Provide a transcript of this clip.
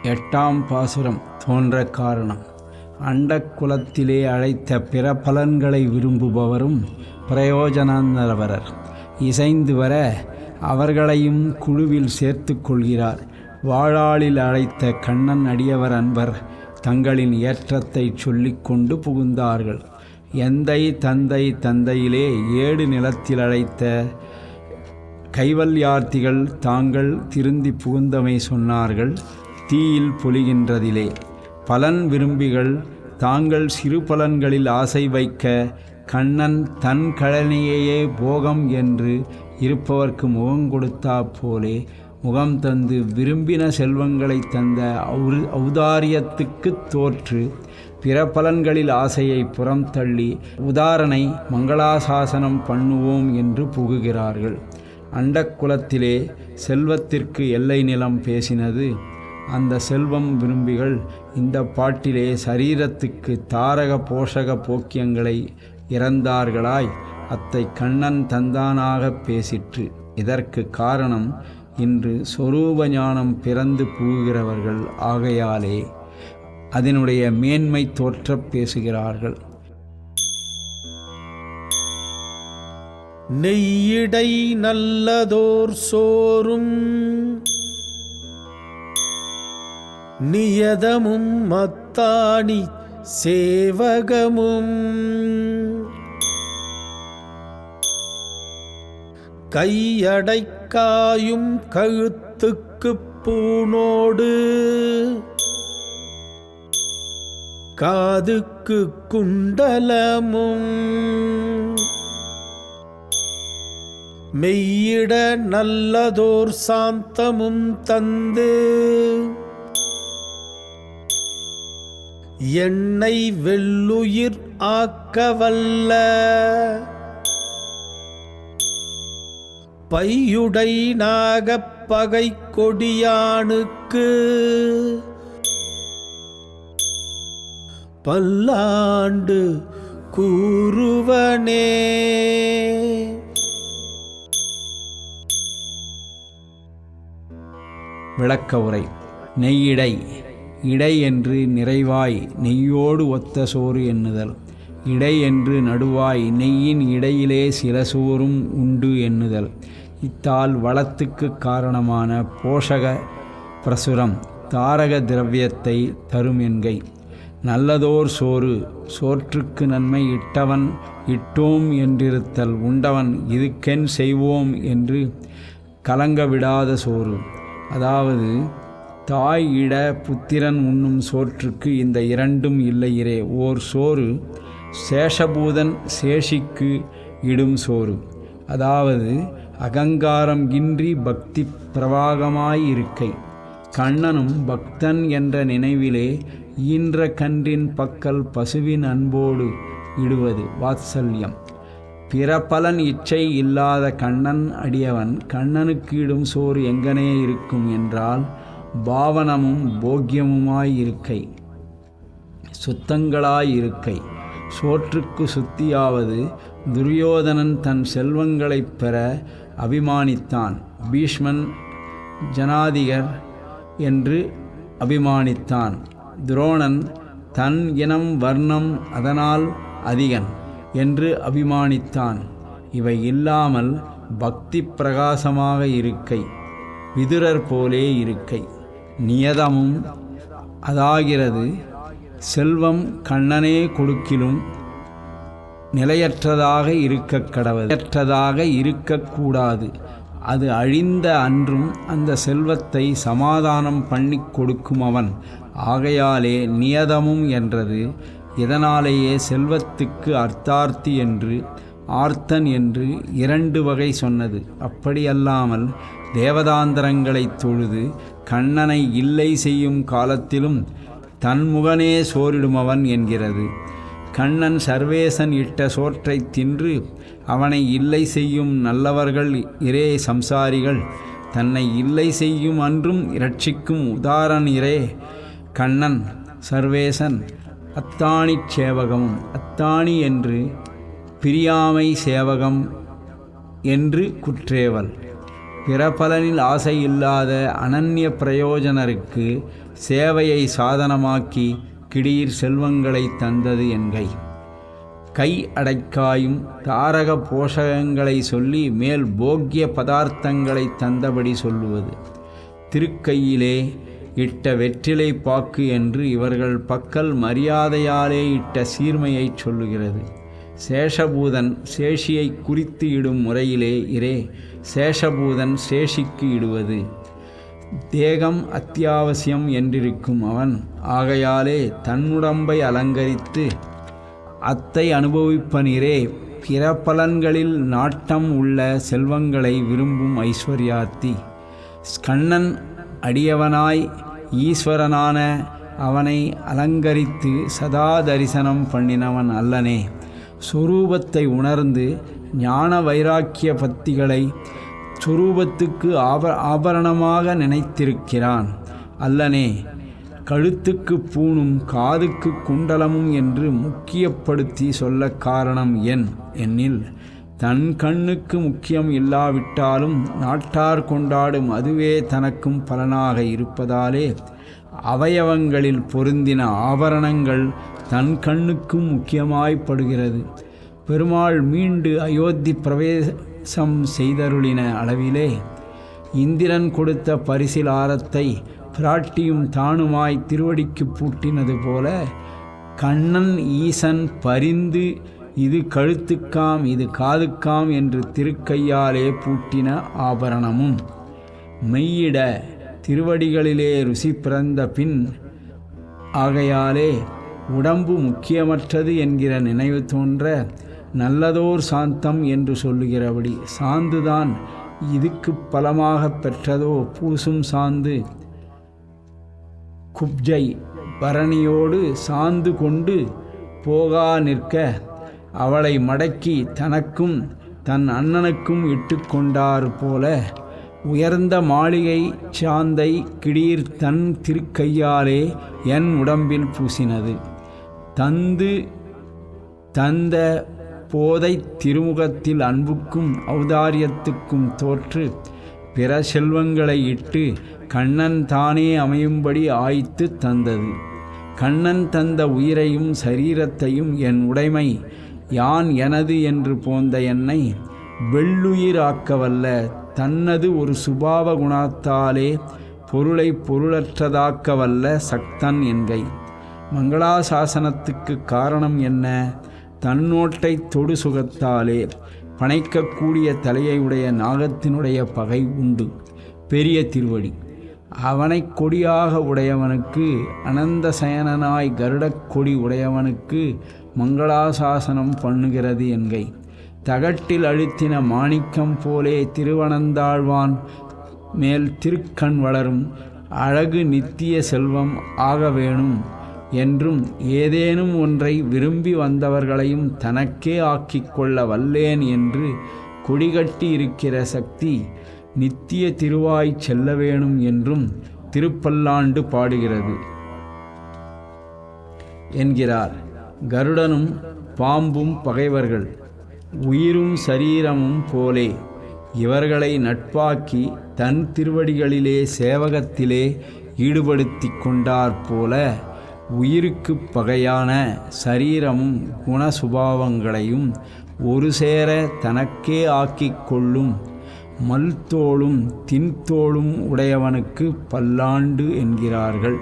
8ஆம் பாசுரம் தோன்ற காரணம். அண்டக்குலத்திலே அழைத்த பிற பலன்களை விரும்புபவரும் பிரயோஜனந்தரவரர் இசைந்து வர அவர்களையும் குழுவில் சேர்த்து கொள்கிறார். வாழாளில் அழைத்த கண்ணன் அடியவர் அன்பர் தங்களின் ஏற்றத்தை சொல்லிக்கொண்டு புகுந்தார்கள். எந்தை தந்தை தந்தையிலே ஏடு நிலத்தில் அழைத்த கைவல்யார்த்திகள் தாங்கள் திருந்தி புகுந்தமை சொன்னார்கள். தீயில் பொலிகின்றதிலே பலன் விரும்பிகள் தாங்கள் சிறு பலன்களில் ஆசை வைக்க கண்ணன் தன் கழனியையே போகம் என்று இருப்பவர்க்கு முகம் கொடுத்தா போலே முகம் தந்து விரும்பின செல்வங்களை தந்த ஔதாரியத்துக்கு தோற்று பிற பலன்களில் ஆசையை புறம் தள்ளி உதாரணை மங்களாசாசனம் பண்ணுவோம் என்று புகுகிறார்கள். அண்டக்குலத்திலே செல்வத்திற்கு எல்லை நிலம் பேசினது. அந்த செல்வம் விரும்பிகள் இந்த பாட்டிலே சரீரத்துக்கு தாரக போஷக போக்கியங்களை இறந்தார்களாய் அத்தை கண்ணன் தந்தானாக பேசிற்று. இதற்கு காரணம் இன்று சொரூப ஞானம் பிறந்து புகுகிறவர்கள் ஆகையாலே அதனுடைய மேன்மை தோற்றப் பேசுகிறார்கள். நெய்யிடை நல்லதோர் சோறும் நியதமும் மத்தாணி சேவகமும் கையடைக்காயும் கழுத்துக்குப் பூணோடு காதுக்கு குண்டலமும் மெய்யிட நல்லதோர் சாந்தமும் தந்து என்னை வெள்ளுயிர் ஆக்கவல்ல பையுடை நாகப்பகை கொடியானுக்கு பல்லாண்டு கூறுவனே. விளக்க உரை. நெய்யிடை இடை என்று நிறைவாய் நெய்யோடு ஒத்த சோறு எண்ணுதல். இடை என்று நடுவாய் நெய்யின் இடையிலே சில சோறும் உண்டு எண்ணுதல். இத்தால் வளத்துக்கு காரணமான போஷக பிரசுரம் தாரக திரவியத்தை தரும் என்கை. நல்லதோர் சோறு சோற்றுக்கு நன்மை இட்டவன் இட்டோம் என்றிருத்தல் உண்டவன் இதுக்கென் செய்வோம் என்று கலங்க விடாத சோறு. அதாவது தாய் இட புத்திரன் உண்ணும் சோற்றுக்கு இந்த இரண்டும் இல்லையிரே. ஓர் சோறு சேஷபூதன் சேஷிக்கு இடும் சோறு. அதாவது அகங்காரம் இன்றி பக்தி பிரவாகமாயிருக்கை. கண்ணனும் பக்தன் என்ற நினைவிலே ஈன்ற கன்றின் பக்கல் பசுவின் அன்போடு இடுவது வாத்சல்யம். பிற பலன் இச்சை இல்லாத கண்ணன் அடியவன் கண்ணனுக்கு இடும் சோறு எங்கனே இருக்கும் என்றால் பாவனமும் போக்கியமுமாயிருக்கை சுத்தங்களாயிருக்கை. சோற்றுக்கு சுத்தியாவது துரியோதனன் தன் செல்வங்களைப் பெற அபிமானித்தான். பீஷ்மன் ஜனாதிகர் என்று அபிமானித்தான். துரோணன் தன் இனம் வர்ணம் அதனால் அதிகன் என்று அபிமானித்தான். இவை இல்லாமல் பக்தி பிரகாசமாக இருக்கை விதுரர் போலே இருக்கை. நியதமும் அதாகிறது செல்வம் கண்ணனே கொடுக்கிலும் நிலையற்றதாக இருக்கக்கூடாது. அது அழிந்த அன்றும் அந்த செல்வத்தை சமாதானம் பண்ணி கொடுக்கும் அவன். ஆகையாலே நியதமும் என்றது. இதனாலேயே செல்வத்துக்கு அர்த்தார்த்தி என்று ஆர்த்தன் என்று இரண்டு வகை சொன்னது. அப்படியல்லாமல் தேவதாந்தரங்களை தொழுது கண்ணனை இல்லை செய்யும் காலத்திலும் தன்முகனே சோரிடுமவன் என்கிறது. கண்ணன் சர்வேசன் இட்ட சோற்றை தின்று அவனை இல்லை செய்யும் நல்லவர்கள் இரே சம்சாரிகள். தன்னை இல்லை செய்யும் அன்றும் இரட்சிக்கும் உதாரண இரே கண்ணன் சர்வேசன். அத்தாணி சேவகமும் அத்தாணி என்று பிரியாமை சேவகம் என்று குற்றேவல். பிற பலனில் ஆசை இல்லாத அனன்ய பிரயோஜனருக்கு சேவையை சாதனமாக்கி கிடீர் செல்வங்களை தந்தது என்கை. கை அடைக்காயும் தாரக போஷகங்களை சொல்லி மேல் போக்கிய பதார்த்தங்களை தந்தபடி சொல்லுவது. திருக்கையிலே இட்ட வெற்றிலை பாக்கு என்று இவர்கள் பக்கல் மரியாதையாலே இட்ட சீர்மையை சொல்லுகிறது. சேஷபூதன் சேஷியை குறித்து இடும் முறையிலே இரே சேஷபூதன் சேஷிக்கு இடுவது. தேகம் அத்தியாவசியம் என்றிருக்கும் அவன் ஆகையாலே தன்னுடம்பை அலங்கரித்து அத்தை அனுபவிப்பனிரே பிற பலன்களில் நாட்டம் உள்ள செல்வங்களை விரும்பும் ஐஸ்வர்யார்த்தி. கண்ணன் அடியவனாய் ஈஸ்வரனான அவனை அலங்கரித்து சதா தரிசனம் பண்ணினவன் அல்லனே. சொரூபத்தை உணர்ந்து ஞான வைராக்கிய பத்திகளை சொரூபத்துக்கு ஆபரணமாக நினைத்திருக்கிறான் அல்லனே. கழுத்துக்கு பூணும் காதுக்கு குண்டலமும் என்று முக்கியப்படுத்தி சொல்ல காரணம் என்னில் தன் கண்ணுக்கு முக்கியம் இல்லாவிட்டாலும் நாட்டார் கொண்டாடும் அதுவே தனக்கும் பலனாக இருப்பதாலே அவயவங்களில் பொருந்தின ஆபரணங்கள் தன் கண்ணுக்கும் முக்கியமாய்ப்படுகிறது. பெருமாள் மீண்டு அயோத்தி பிரவேசம் செய்தருளின அளவிலே இந்திரன் கொடுத்த பரிசிலாரத்தை பிராட்டியும் தானுமாய் திருவடிக்கு பூட்டினது போல கண்ணன் ஈசன் பரிந்து இது கழுத்துக்காம் இது காதுக்காம் என்று திருக்கையாலே பூட்டின ஆபரணமும் மெய்யிட திருவடிகளிலே ருசி பிறந்த பின் ஆகையாலே உடம்பு முக்கியமற்றது என்கிற நினைவு தோன்ற நல்லதோர் சாந்தம் என்று சொல்லுகிறபடி சாந்துதான் இதுக்கு பலமாக பெற்றதோ. பூசும் சாந்து குப்ஜை பரணியோடு சாந்து கொண்டு போகா நிற்க அவளை மடக்கி தனக்கும் தன் அண்ணனுக்கும் இட்டு கொண்டார் போல உயர்ந்த மாளிகை சாந்தை கிடீர் தன் திருக்கையாலே என் உடம்பில் பூசினது. தந்த போதை திருமுகத்தில் அன்புக்கும் ஔதாரியத்துக்கும் தோற்று பிற செல்வங்களை இட்டு கண்ணன் தானே அமையும்படி ஆய்த்து தந்தது. கண்ணன் தந்த உயிரையும் சரீரத்தையும் என் உடைமை யான் எனது என்று போந்த என்னை வெள்ளுயிராக்கவல்ல தன்னது ஒரு சுபாவ குணத்தாலே பொருளை பொருளற்றதாக்கவல்ல சக்தன் என்கை. மங்களாசாசனத்துக்கு காரணம் என்ன? தன்னோட்டை தொடு சுகத்தாலே பனைக்கக்கூடிய தலையை உடைய நாகத்தினுடைய பகை உண்டு. பெரிய திருவடி அவனை கொடியாக உடையவனுக்கு அனந்த சயனனாய் கருடக் கொடி உடையவனுக்கு மங்களாசாசனம் பண்ணுகிறது என்கை. தகட்டில் அழுத்தின மாணிக்கம் போலே திருவனந்தாழ்வான் மேல் திருக்கண் வளரும் அழகு நித்திய செல்வம் ஆக வேணும் என்றும் ஏதேனும் ஒன்றை விரும்பி வந்தவர்களையும் தனக்கே ஆக்கிக் கொள்ள வல்லேன் என்று கொடிகட்டி இருக்கிற சக்தி நித்திய திருவாய் செல்ல வேணும் என்றும் திருப்பல்லாண்டு பாடுகிறது என்கிறார். கருடனும் பாம்பும் பகைவர்கள் உயிரும் சரீரமும் போலே இவர்களை நட்பாக்கி தன் திருவடிகளிலே சேவகத்திலே ஈடுபடுத்தி கொண்டார் போல உயிருக்கு பகையான சரீரமும் குணசுபாவங்களையும் ஒரு சேர தனக்கே ஆக்கிக் கொள்ளும் மல்தோளும் தின்தோளும் உடையவனுக்கு பல்லாண்டு என்கிறார்கள்.